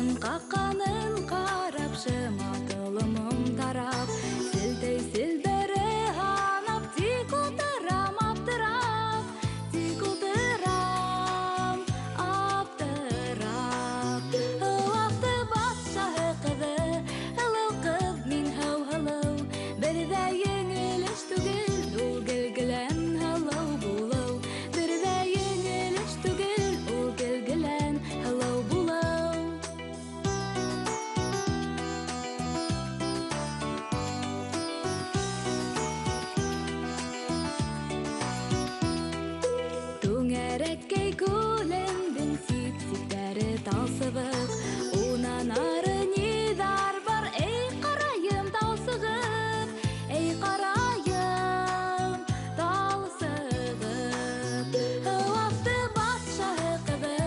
Атын қаққанын қарап шыматылымым тарап, сілтей сілдері анап, тик отырам аптырап, аптырап. Ылақты батшағы қызы, ылау қыз мен хау-халау, бірді еңіліш түгіл, ол келгілен халау болау, бірді еңіліш түгіл, ол келгілен халау болау. Түңәрәккей көлемдің сит-ситтәрі таусыбық, онан ары недар бар, ей қарайым таусығып, ей қарайым таусығып. Ылақты батшағы қызы,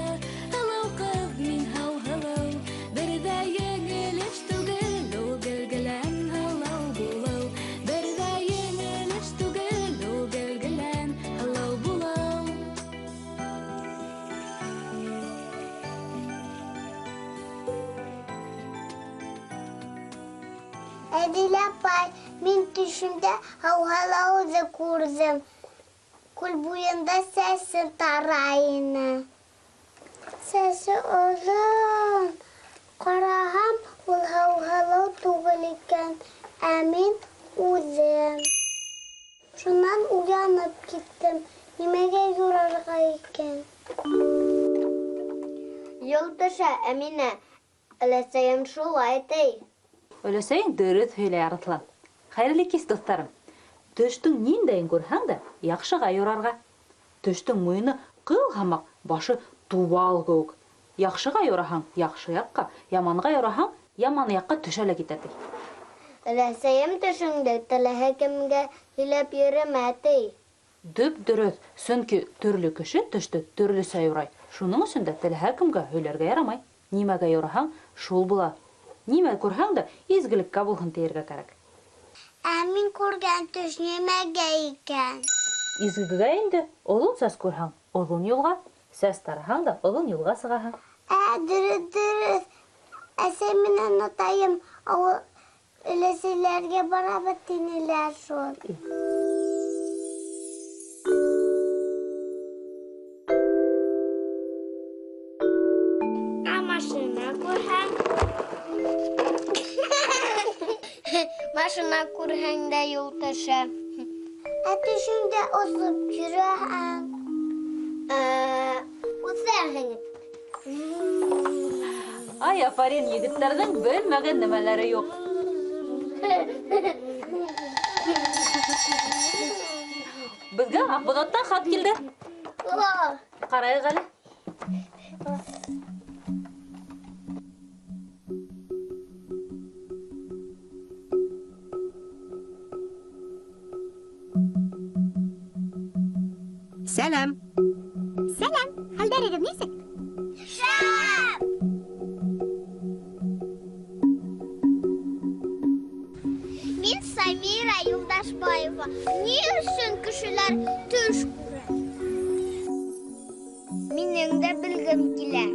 ылау қыз мен хау-халау, бірді еңіліш түгіл, ол келгілен халау болау, бірді еңіліш түгіл, ол келгілен халау болау. Әділ апай, мен түшімде хау-халауды көрдім. Көл бойында сәсі тарайыны. Сәсі ұзын. Қарағам, ол хау-халау түгіл екен. Әмін өзім. Шынан уянып кеттім. Немеге жүрарға екен. Йолташа, Әмина, өләсәйім шулай дей. Өлесейін дөріс сөйлей арытлан. Қайырлы кес достарым. Төштің нендейін көрһәң дә, яқшыға yorarға. Төштің мойыны қыл хамақ, башы тубал көк. Яқшыға йораһаң, яқшы яққа, яманға йораһаң, яман яққа төшәле китәдей. Өләсәйім төшіңді тілігі кімге елеп йөрімәдей. Дөп дөрөс, сөнки төрле кеше төшті төрлесә юрай. Шуның өчен дә теләһә кемгә һөйләргә ярамай. Нимәгә йораһаң, шул була. Нимә күрһәң дә изгелеккә булһын тиергә кәрәк. Әмин күргән төш немәгә икән? Изгегә инде олын сәс күрһәң, олын юлга, сәс тараһаң да олын юлга сыгаһың. Дөрес. Әсәй менән атайым авыл өләсәләргә барабыз тинеләр шул. Машина күрһәң? Машина күрһәң дә юлташа. Төшеңдә озып йөрәһең. Үзәһең. Ай, афарин, егетләрнең белмәгән нәмәләре юк. Безгә Акбудаттан хат килде. Карайык әле. Сәлам. Сәлам, хәлдәрегез нисек? Шәп! Мин Самира Юлдашбаева. Ни өчен кешеләр төш күрә? Минең дә белгем килә.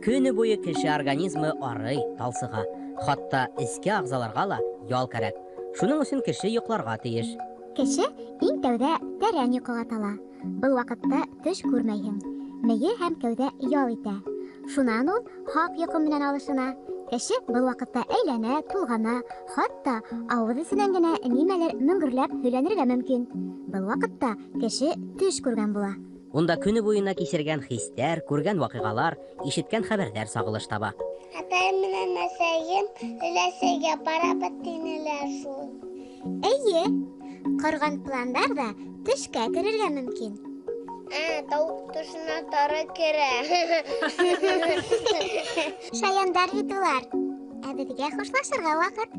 Көне буе кеше организмы арый, талсыга. Хатта эске агзаларга ла ял кәрәк. Шуның өчен кеше йокларга тиеш. Кеше иң тәүдә тәрән йокыга тала. Был вакытта төш күрмәйһең. Мейе һәм кәүдә ял итә. Шунан ул хак йокы менән алышына. Кеше был вакытта әйләнә, тулгана, хатта авыз эсенән генә нимәлер мөңгөрләп һөйләнергә мөмкин. Был вакытта кеше төш күргән була. Унда көне буена кичергән хистәр, күргән вакыйгалар, ишеткән хәбәрләр сагылыш таба. Атайым менән әсәйем өләсәгә барабыз тинеләр шул. Әйе, корган пландар да төшкә керергә мөмкин. Тауык төшенә тары керә. Шаяндар бит улар. Ә безгә хушлашырга вакыт.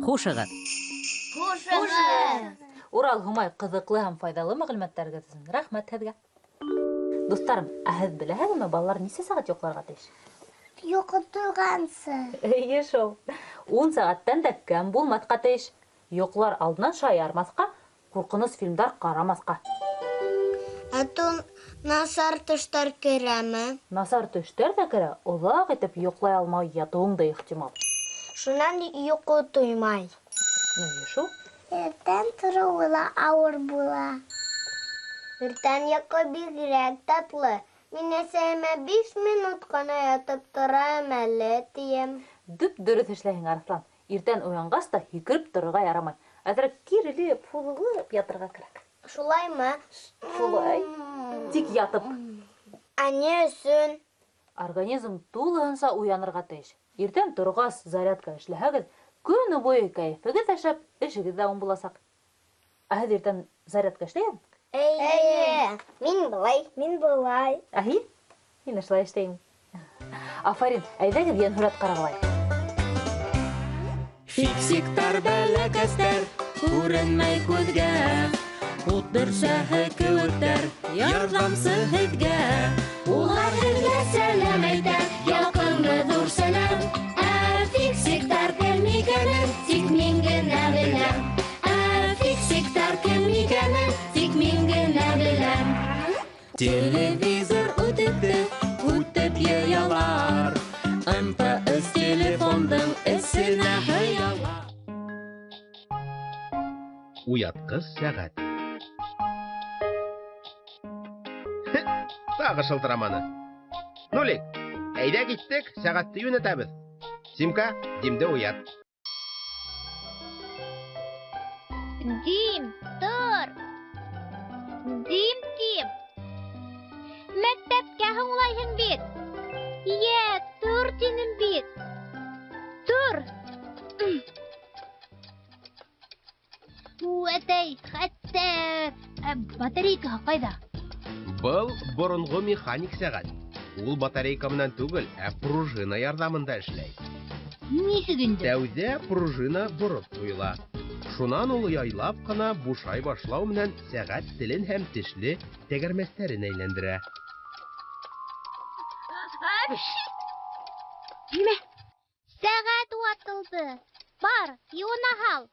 Хушыгыз. Урал Humay кызыклы һәм файдалы мәгълүматларыгыз өчен рәхмәт һеҙгә. Достарым, ә һеҙ беләһегеҙме, балалар нисә сәғәт йоҡларға тейеш? Йоҡо торғансы. Эйе шул. 10 сәғәттән дә кәм булмаҫҡа тейеш. Йоҡлар алдынан шаярмаҫҡа, ҡурҡыныс фильмдар ҡарамаҫҡа. Насар төштәр керәме? Насар төштәр дә керә, оҙаҡ итеп йоҡлай алмай ятыуың да ихтимал. Шунан йоҡо туймай. Шул. Иртән тороуы ла ауыр була. Иртән йоҡо бигерәк татлы. Мин әсәйемә 5 минут ҡына ятып торам әле, тием. Дөп дөрөҫ эшләйһең, Арыҫлан. Иртән уянғас да һикереп торорға ярамай. Әҙерәк кирелеп, һуҙылып ятырға кәрәк. Шулаймы? Шулай. Тик ятып. Ә ни өсөн? Организм тулыһынса уянырға тейеш. Иртән торғас зарядка эшләһәгеҙ, көнө буйы кәйефегеҙ әшәп, эшегеҙ ҙә уң буласаҡ. Ә һеҙ иртән зарядка эшләйһеңме? Эйе. Мин былай. Ә һин? Һин эшләй эшләйһең. Афарин, әйҙәгеҙ йәнһүрәт ҡарағылайыҡ. Фиксиктар бәләкәстәр, күренмәй күҙгә. Ут бөршәһе кеүектәр, ярҙамсы һеҙгә. Улар һеҙгә сәләм әйтә, яҡынлы ҙур сәләм. Ә фиксиктар кем икәнен тик мин генә беләм. Ә фиксиктар кем икәнен тик мин генә беләм. Телевизор үтеп йыялар. МТС телефондың эсенә һыялар. Уятҡыс сәғәт. Тағы шылтыраманы. Нулик, әйҙә киттек, сәғәтте йүнәтәбеҙ. Симка, Димде уят. Дим, тор. Дим, тим. Мәктәпкә һуңлайһың бит. Тур тинем бит. Тур. Әтәй, хәтәр. Батарейка ҡайҙа? Был боронғо механик сәғәт. Ул батарейка менән түгел, ә пружина ярҙамында эшләй. Нисек инде? Тәүҙә пружина бороп ҡуйыла. Шунан ул яйлап ҡына бушай башлау менән сәғәт телен һәм тешле тәгәрмәстәрен әйләндерә. Нимә? Сәғәт ватылды. Бар, юына һал.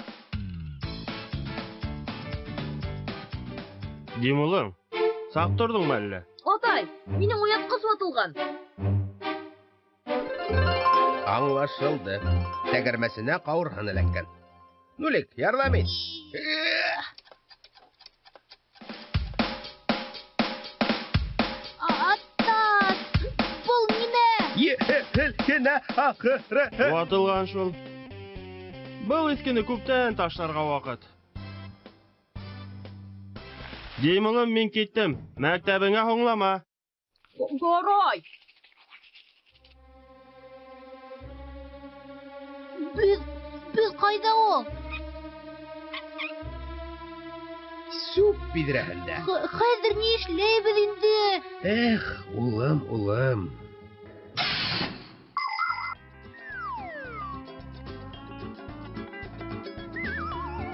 Дим улым, саҡ торҙоңмо әллә? Атай, минең уятҡыс ватылған. Аңлашылды. Тәгәрмәсенә ҡауырһын эләккән. Нулик, ярҙам ит. Аттас! Был нимә? Һелкенә аҡыры. Ватылған шул. Был искене күптән ташларға ваҡыт. Дим улым, мин киттем. Мәктәбеңә һуңлама. Горой! Беҙ ҡайҙа ул? Сүп биҙрәһендә. Хәҙер ни эшләйбеҙ инде? Эх, улым.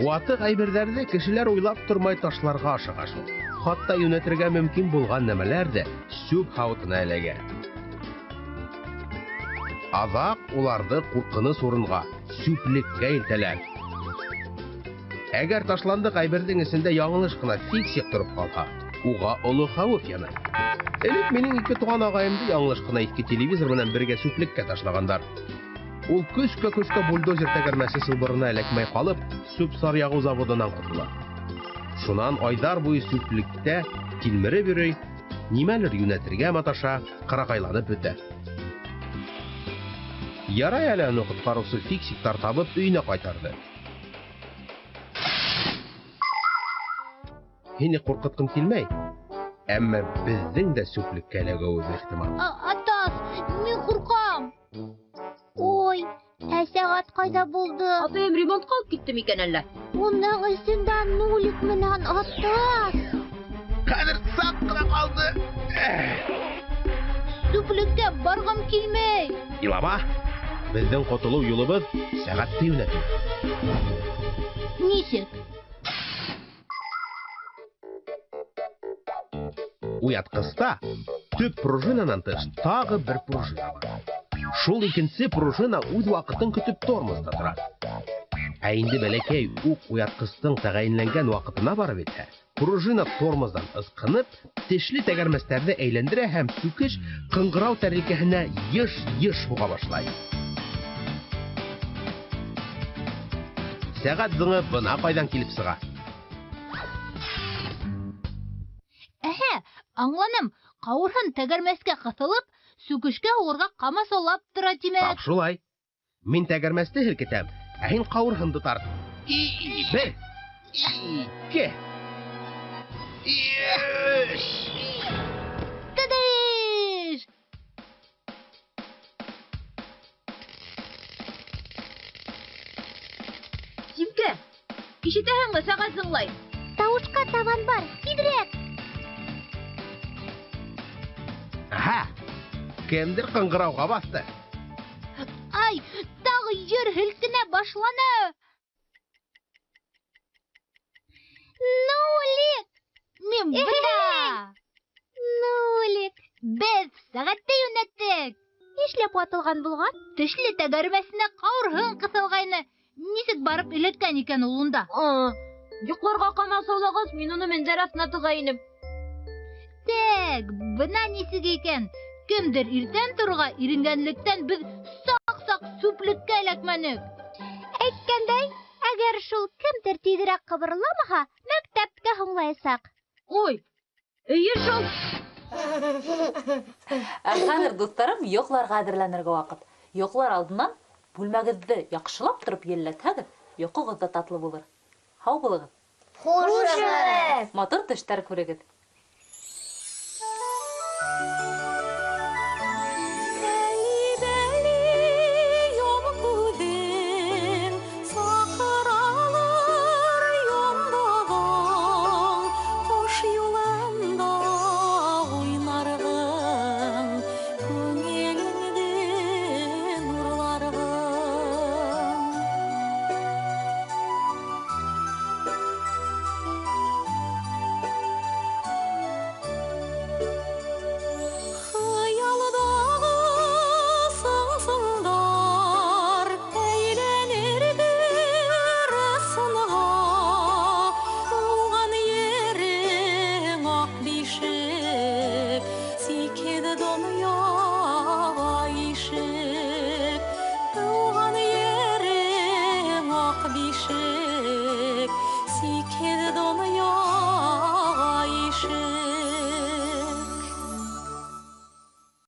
Ватыҡ әйберҙәрҙе кешеләр уйлап тормай ташларға ашыға шул. Хатта йүнәтергә мөмкин булған нәмәләр дә сүп һауытына эләгә. Аҙаҡ уларҙы ҡурҡыныс урынға, сүплеккә илтәләр. Әгәр ташландыҡ әйберҙең эсендә яңылыш ҡына фиксик тороп ҡалһа, уға оло хәүеф яна. Элек минең 2 туған ағайымды яңылыш ҡына иҫке телевизор менән бергә сүплеккә ташлагандар. Ул көскә бульдозер тәгәрмәсе сылбырына эләкмәй ҡалып, сүп саръяғыу заводынан ҡотола. Шунан айҙар буйы сүплектә тилмереп йөрөй, нимәлер йүнәтергә маташа, ҡырағайланып бөтә. Ярай әле уны ҡотҡарыусы фиксиктар табып өйөнә ҡайтарҙы. Һине ҡурҡытҡым килмәй, әммә беҙҙең дә сүплеккә эләгеүебеҙ ихтимал. Атас, мин ҡурҡам. Ой, ә сәғәт ҡайҙа булды? Атайым ремонтҡа алып китте микән әллә? Уның эсендә Нулик менән Атас. Хәҙер саҡ ҡына ҡалды. Сүплеккә барғым килмәй. Илама, беҙҙең ҡотолоу юлыбыҙ сәғәтте йүнәтеү. Нисек? Уятҡыста төп пружинанан тыш тағы бер пружина бар. Шул икенсе пружина үҙ ваҡытын көтөп тормозда тора. Ә инде бәләкәй уҡ уятҡыстың тәғәйенләнгән ваҡытына барып етһә, Пружина тормоздан ысқынып, тешле тәгәрмәстәрне әйләндерә һәм сүкеш кыңгырау тәрилкәһенә еш-еш буга башлай. Сәгать зыңы бына кайдан килеп сыга. Аңланым. Кавырһын тәгәрмәскә кысылып, сүкешкә урга камасаулап тора тимәк. Тап шулай. Мин тәгәрмәсте һелкетәм, ә һин кавырһынды тарт. 1, 2, 3. Тадыш! Симкә, ишетәһеңме сәгать зыңлай? Тавышка табан бар, тизрәк! Аһа! Кемдер кыңгырауга басты. Ай, тагы җир һелкенә башланы. Нулик! Мин бында! Нулик! Без сәгатьтә юнәттек. Нишләп ватылган булган? Тешле тәгәрмәсенә кавырһын кысылгайны. Нисек барып эләккән икән ул унда? Йокларга камасаулагыз, мин уны мендәр астына тыгайным. Тәк, бына нисек икән. Кемдер иртән торга иренгәнлектән без сак-сак сүплеккә эләкмәнек. Әйткәндәй, әгәр шул кемдер тизрәк кыбырламаһа, мәктәпкә һуңлаячак. Ой, эйе шул. Хәзер дусларым, йокларга әзерләнергә вакыт. Йоклар алдыннан бүлмәгезне яхшылап торып йелләтһәгез, йокыгыз да татлы булыр. Һау булыгыз. Хушыгыз! Матур төштәр күрегез.